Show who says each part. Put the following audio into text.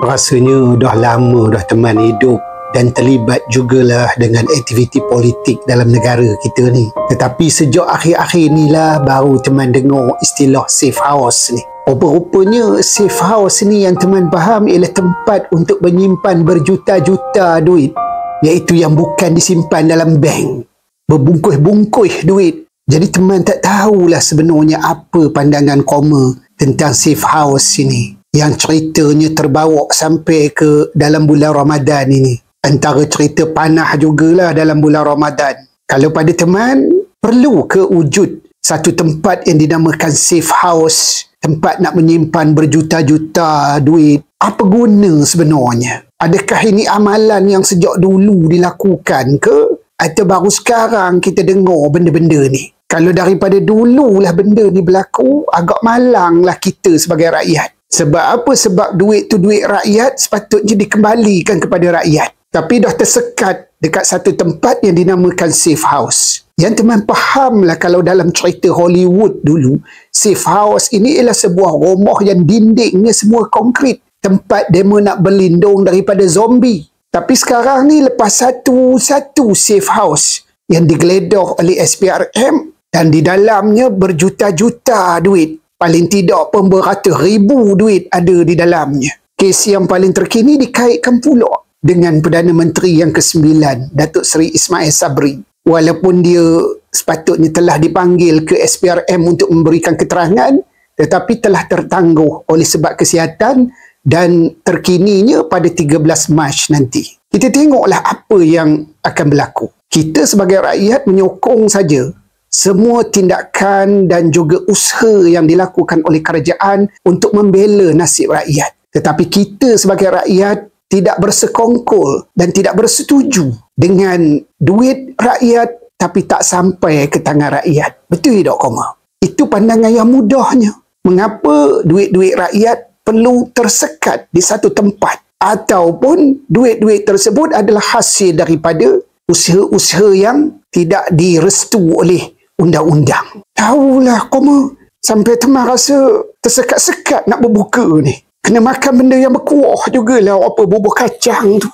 Speaker 1: Rasanya dah lama dah teman hidup dan terlibat jugalah dengan aktiviti politik dalam negara kita ni. Tetapi sejak akhir-akhir ni lah baru teman dengar istilah safe house ni. Rupa-rupanya safe house ni yang teman faham ialah tempat untuk menyimpan berjuta-juta duit, iaitu yang bukan disimpan dalam bank. Berbungkus-bungkus duit. Jadi teman tak tahulah sebenarnya apa pandangan Koma tentang safe house ini, yang ceritanya terbawa sampai ke dalam bulan Ramadan ini. Antara cerita panah jugalah dalam bulan Ramadan. Kalau pada teman, perlu ke wujud satu tempat yang dinamakan safe house, tempat nak menyimpan berjuta-juta duit? Apa guna sebenarnya? Adakah ini amalan yang sejak dulu dilakukan ke? Atau baru sekarang kita dengar benda-benda ni? Kalau daripada dululah benda ni berlaku, agak malanglah kita sebagai rakyat. Sebab apa? Sebab duit tu duit rakyat, sepatutnya dikembalikan kepada rakyat. Tapi dah tersekat dekat satu tempat yang dinamakan safe house. Yang teman fahamlah kalau dalam cerita Hollywood dulu, safe house ini ialah sebuah rumah yang dindingnya semua konkrit. Tempat demo nak berlindung daripada zombie. Tapi sekarang ni lepas satu safe house yang digeledah oleh SPRM dan di dalamnya berjuta-juta duit. Paling tidak pun beratus ribu duit ada di dalamnya. Kes yang paling terkini dikaitkan pula dengan Perdana Menteri yang ke-9, Datuk Seri Ismail Sabri. Walaupun dia sepatutnya telah dipanggil ke SPRM untuk memberikan keterangan, tetapi telah tertangguh oleh sebab kesihatan dan terkininya pada 13 Mac nanti. Kita tengoklah apa yang akan berlaku. Kita sebagai rakyat menyokong saja semua tindakan dan juga usaha yang dilakukan oleh kerajaan untuk membela nasib rakyat. Tetapi kita sebagai rakyat tidak bersekongkol dan tidak bersetuju dengan duit rakyat tapi tak sampai ke tangan rakyat. Betul tak, Koma? Itu pandangan yang mudahnya. Mengapa duit-duit rakyat perlu tersekat di satu tempat? Ataupun duit-duit tersebut adalah hasil daripada usaha-usaha yang tidak direstu oleh undang-undang. Tahulah, Koma, sampai teman rasa tersekat-sekat nak berbuka ni. Kena makan benda yang berkuah jugalah, apa bubur kacang tu.